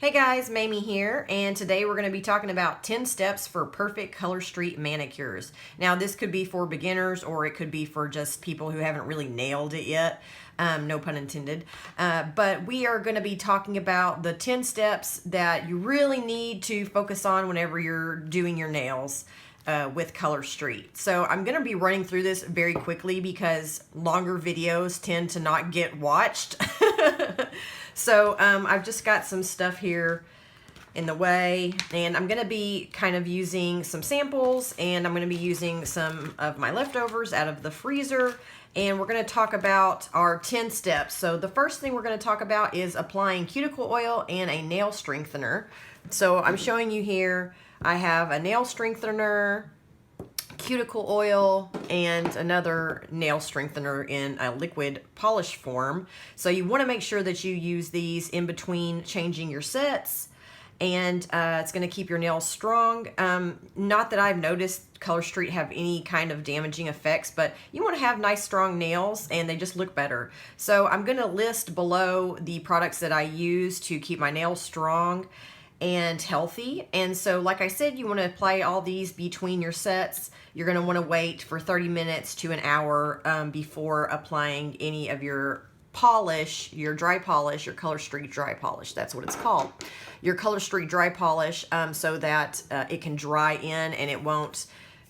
Hey guys, Mamie here, and today we're going to be talking about 10 steps for perfect color street manicures. Now this could be for beginners or it could be for just people who haven't really nailed it yet, no pun intended. But we are going to be talking about the 10 steps that you really need to focus on whenever you're doing your nails with Color Street. So I'm going to be running through this very quickly because longer videos tend to not get watched. So I've just got some stuff here in the way, and I'm going to be kind of using some samples, and I'm going to be using some of my leftovers out of the freezer, and we're going to talk about our 10 steps. So the first thing we're going to talk about is applying cuticle oil and a nail strengthener. So I'm showing you here, I have a nail strengthener, cuticle oil, and another nail strengthener in a liquid polish form. So you want to make sure that you use these in between changing your sets, and it's going to keep your nails strong. Not that I've noticed Color Street have any kind of damaging effects, but you want to have nice strong nails and they just look better. So I'm going to list below the products that I use to keep my nails strong and healthy. And so like I said, you want to apply all these between your sets. You're going to want to wait for 30 minutes to an hour before applying any of your polish, your dry polish, your Color Street dry polish. That's what it's called. Your Color Street dry polish, so that it can dry in and it won't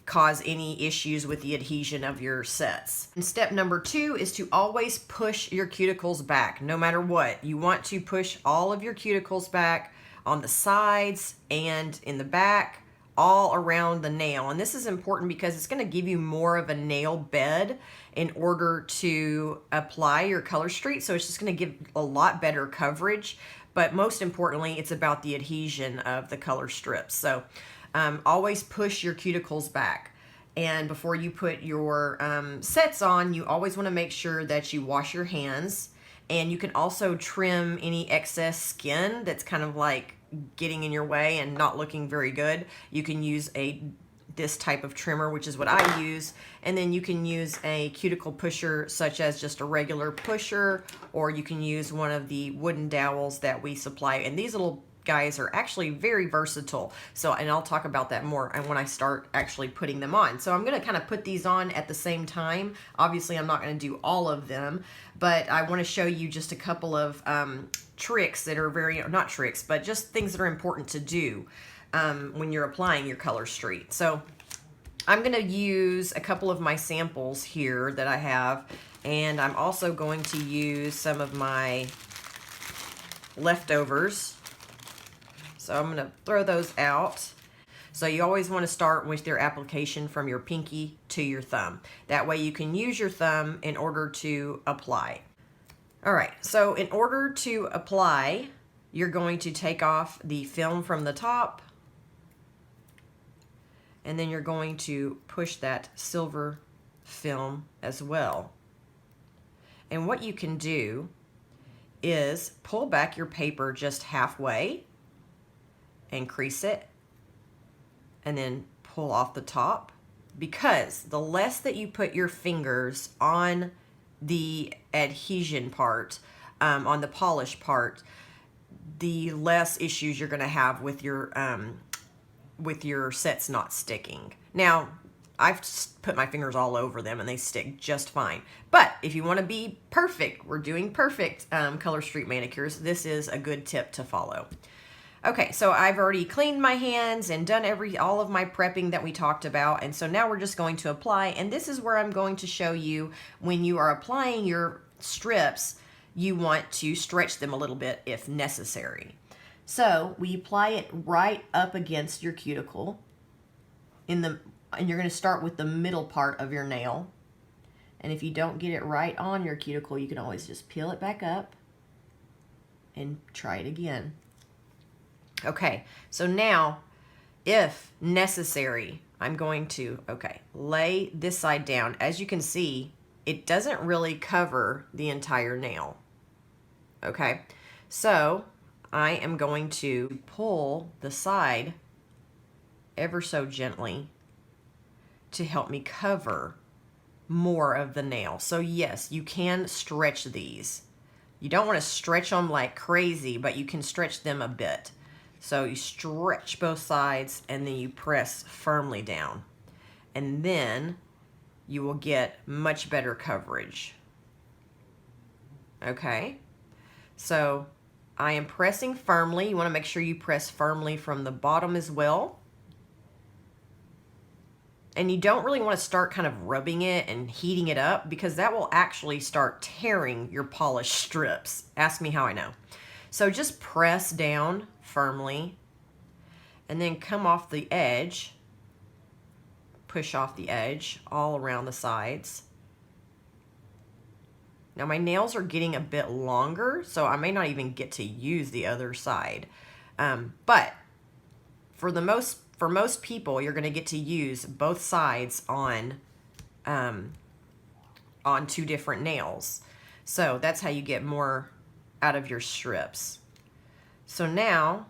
cause any issues with the adhesion of your sets. And step number 2 is to always push your cuticles back, no matter what. You want to push all of your cuticles back on the sides and in the back, all around the nail. And this is important because it's going to give you more of a nail bed in order to apply your Color Street. So it's just going to give a lot better coverage. But most importantly, it's about the adhesion of the color strips. So always push your cuticles back. And before you put your sets on, you always want to make sure that you wash your hands. And you can also trim any excess skin that's kind of like getting in your way and not looking very good. You can use this type of trimmer, which is what I use, and then you can use a cuticle pusher such as just a regular pusher, or you can use one of the wooden dowels that we supply. And these little guys are actually very versatile. So, and I'll talk about that more when I start actually putting them on. So I'm going to kind of put these on at the same time. Obviously, I'm not going to do all of them, but I want to show you just a couple of tricks that are not tricks, but just things that are important to do when you're applying your Color Street. So I'm going to use a couple of my samples here that I have, and I'm also going to use some of my leftovers. So I'm going to throw those out. So you always want to start with your application from your pinky to your thumb. That way you can use your thumb in order to apply. All right, so in order to apply, you're going to take off the film from the top, and then you're going to push that silver film as well. And what you can do is pull back your paper just halfway and crease it, and then pull off the top, because the less that you put your fingers on the adhesion part, on the polish part, the less issues you're going to have with your sets not sticking. Now, I've put my fingers all over them and they stick just fine. But if you want to be perfect, we're doing perfect Color Street manicures, this is a good tip to follow. Okay, so I've already cleaned my hands and done all of my prepping that we talked about, and so now we're just going to apply, and this is where I'm going to show you when you are applying your strips, you want to stretch them a little bit if necessary. So we apply it right up against your cuticle, and you're going to start with the middle part of your nail, and if you don't get it right on your cuticle, you can always just peel it back up and try it again. Okay, so now, if necessary, I'm going to, lay this side down. As you can see, it doesn't really cover the entire nail. Okay, so I am going to pull the side ever so gently to help me cover more of the nail. So yes, you can stretch these. You don't want to stretch them like crazy, but you can stretch them a bit. So you stretch both sides and then you press firmly down. And then you will get much better coverage. Okay, so I am pressing firmly. You want to make sure you press firmly from the bottom as well. And you don't really want to start kind of rubbing it and heating it up, because that will actually start tearing your polished strips. Ask me how I know. So just press down firmly and then come off the edge, push off the edge all around the sides. Now my nails are getting a bit longer, so I may not even get to use the other side. But for most people, you're going to get to use both sides on 2 different nails. So that's how you get more out of your strips. So now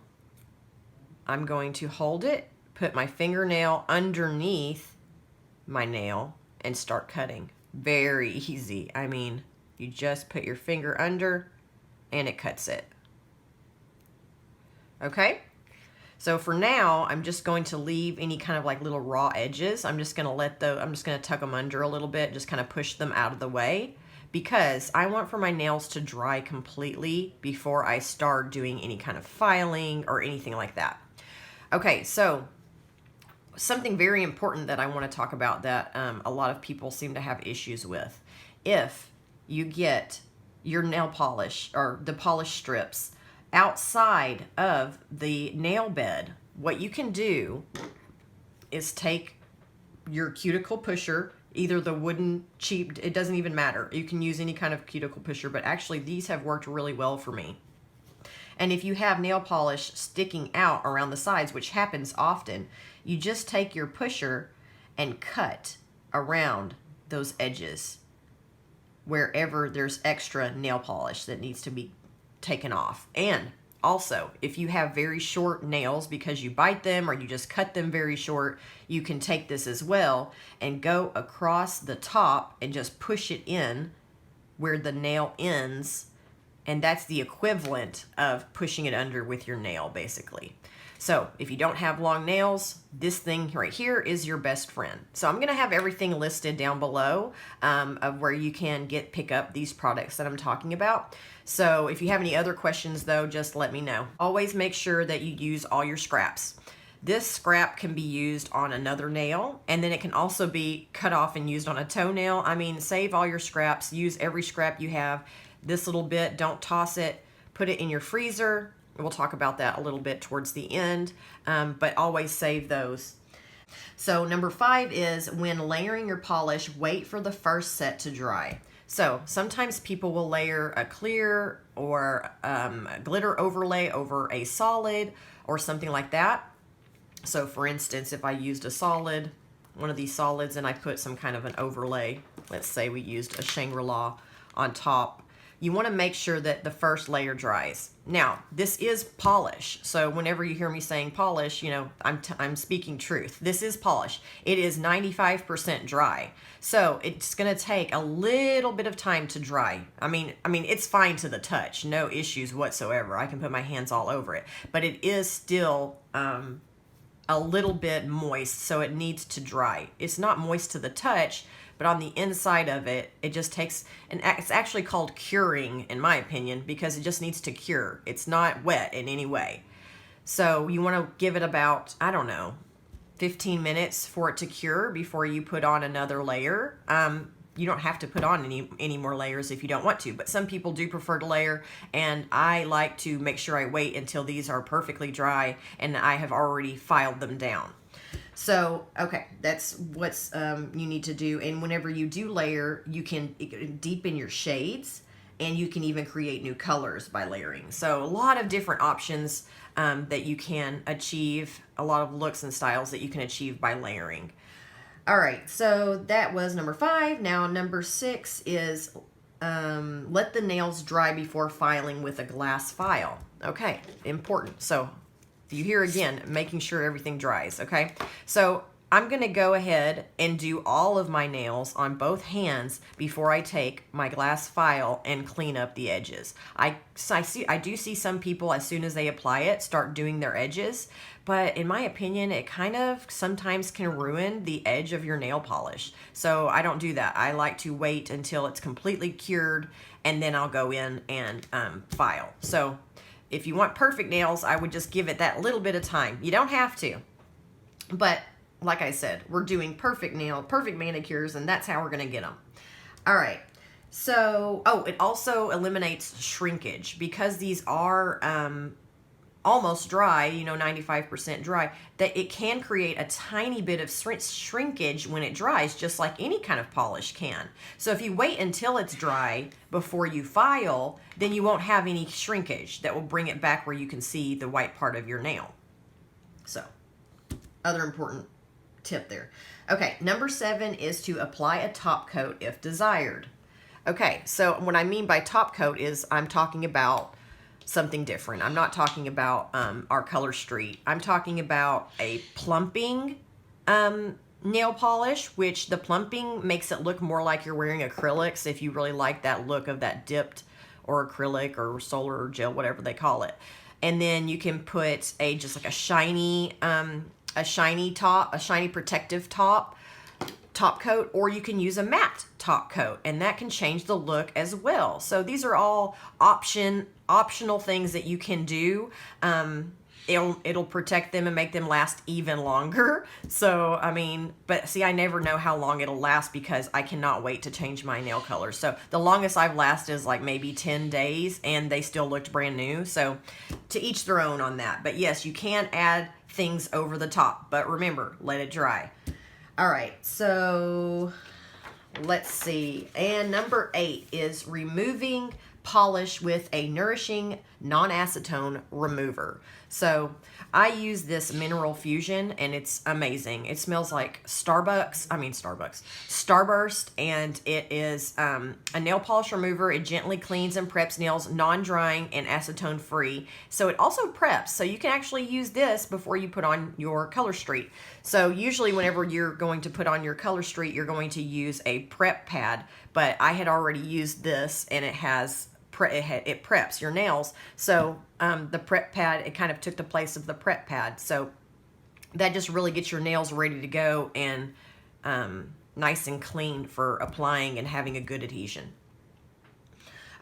I'm going to hold it, put my fingernail underneath my nail, and start cutting. Very easy. I mean, you just put your finger under and it cuts it. Okay? So for now, I'm just going to leave any kind of like little raw edges. I'm just going to tuck them under a little bit, just kind of push them out of the way, because I want for my nails to dry completely before I start doing any kind of filing or anything like that. Okay, so something very important that I want to talk about that a lot of people seem to have issues with. If you get your nail polish or the polish strips outside of the nail bed, what you can do is take your cuticle pusher, either the wooden cheap, it doesn't even matter. You can use any kind of cuticle pusher, but actually these have worked really well for me. And if you have nail polish sticking out around the sides, which happens often, you just take your pusher and cut around those edges wherever there's extra nail polish that needs to be taken off. And also, if you have very short nails because you bite them or you just cut them very short, you can take this as well and go across the top and just push it in where the nail ends, and that's the equivalent of pushing it under with your nail, basically. So if you don't have long nails, this thing right here is your best friend. So I'm going to have everything listed down below of where you can pick up these products that I'm talking about. So if you have any other questions though, just let me know. Always make sure that you use all your scraps. This scrap can be used on another nail, and then it can also be cut off and used on a toenail. I mean, save all your scraps, use every scrap you have. This little bit, don't toss it, put it in your freezer. We'll talk about that a little bit towards the end, but always save those. So number 5 is, when layering your polish, wait for the first set to dry. So sometimes people will layer a clear or a glitter overlay over a solid or something like that. So for instance, if I used a solid, one of these solids, and I put some kind of an overlay, let's say we used a Shangri-La on top, you want to make sure that the first layer dries. Now, this is polish, so whenever you hear me saying polish, you know, I'm speaking truth. This is polish. It is 95% dry, so it's going to take a little bit of time to dry. I mean, it's fine to the touch, no issues whatsoever. I can put my hands all over it, but it is still a little bit moist, so it needs to dry. It's not moist to the touch, but on the inside of it, it just takes, and it's actually called curing in my opinion, because it just needs to cure. It's not wet in any way. So you want to give it about, I don't know, 15 minutes for it to cure before you put on another layer. You don't have to put on any more layers if you don't want to, but some people do prefer to layer, and I like to make sure I wait until these are perfectly dry and I have already filed them down. So, okay, that's what's you need to do. And whenever you do layer, you can deepen your shades, and you can even create new colors by layering. So a lot of different options that you can achieve, a lot of looks and styles that you can achieve by layering. All right, so that was number 5. Now number 6 is let the nails dry before filing with a glass file. Okay, important. So you hear again, making sure everything dries, okay? So I'm going to go ahead and do all of my nails on both hands before I take my glass file and clean up the edges. I do see some people, as soon as they apply it, start doing their edges, but in my opinion, it kind of sometimes can ruin the edge of your nail polish. So I don't do that. I like to wait until it's completely cured, and then I'll go in and file. So if you want perfect nails, I would just give it that little bit of time. You don't have to, but like I said, we're doing perfect manicures, and that's how we're going to get them. All right. So, it also eliminates shrinkage because these are almost dry, 95% dry, that it can create a tiny bit of shrinkage when it dries, just like any kind of polish can. So if you wait until it's dry before you file, then you won't have any shrinkage that will bring it back where you can see the white part of your nail. So, other important tip there. Okay, number 7 is to apply a top coat if desired. Okay, so what I mean by top coat is I'm talking about something different. I'm not talking about our Color Street. I'm talking about a plumping nail polish, which the plumping makes it look more like you're wearing acrylics if you really like that look of that dipped or acrylic or solar or gel, whatever they call it. And then you can put just like a shiny protective top coat, or you can use a matte top coat, and that can change the look as well. So these are all optional things that you can do. It'll protect them and make them last even longer. So, I mean, but see, I never know how long it'll last because I cannot wait to change my nail color. So the longest I've lasted is like maybe 10 days, and they still looked brand new. So to each their own on that. But yes, you can add things over the top, but remember, let it dry. All right, so let's see. And number 8 is removing polish with a nourishing non-acetone remover. So I use this Mineral Fusion, and it's amazing. It smells like Starburst, and it is a nail polish remover. It gently cleans and preps nails, non-drying and acetone free. So it also preps, so you can actually use this before you put on your Color Street. So usually whenever you're going to put on your Color Street, you're going to use a prep pad, but I had already used this, and it preps your nails. So the prep pad, it kind of took the place of the prep pad. So that just really gets your nails ready to go and nice and clean for applying and having a good adhesion.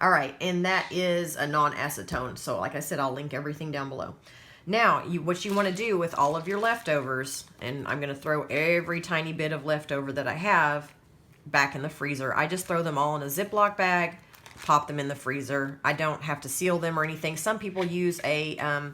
All right, and that is a non-acetone. So like I said, I'll link everything down below. Now, what you want to do with all of your leftovers, and I'm going to throw every tiny bit of leftover that I have back in the freezer. I just throw them all in a Ziploc bag, pop them in the freezer. I don't have to seal them or anything. Some people use a hair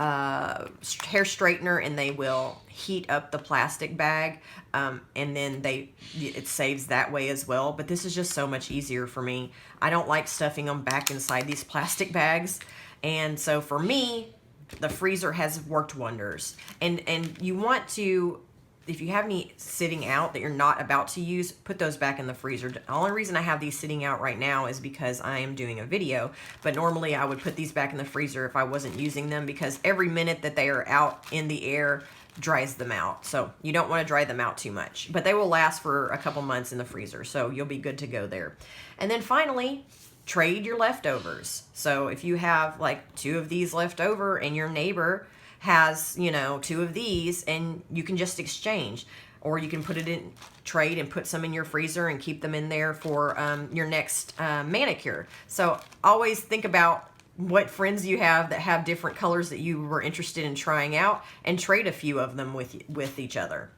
straightener, and they will heat up the plastic bag, and then it saves that way as well. But this is just so much easier for me. I don't like stuffing them back inside these plastic bags, and so for me, the freezer has worked wonders. And you want to, if you have any sitting out that you're not about to use, put those back in the freezer. The only reason I have these sitting out right now is because I am doing a video, but normally I would put these back in the freezer if I wasn't using them, because every minute that they are out in the air dries them out. So you don't want to dry them out too much, but they will last for a couple months in the freezer, so you'll be good to go there. And then finally, trade your leftovers. So if you have like 2 of these left over and your neighbor has, 2 of these, and you can just exchange, or you can put it in trade and put some in your freezer and keep them in there for your next manicure. So always think about what friends you have that have different colors that you were interested in trying out, and trade a few of them with each other.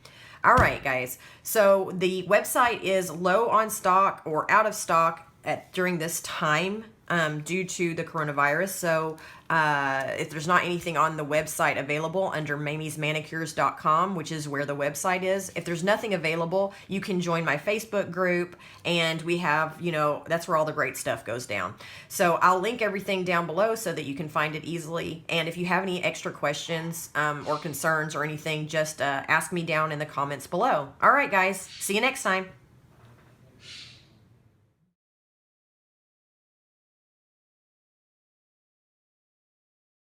All right, guys. So the website is low on stock or out of stock during this time due to the coronavirus. So if there's not anything on the website available under Mamie'sManicures.com, which is where the website is, if there's nothing available, you can join my Facebook group, and we have, that's where all the great stuff goes down. So I'll link everything down below so that you can find it easily. And if you have any extra questions or concerns or anything, just ask me down in the comments below. All right, guys. See you next time.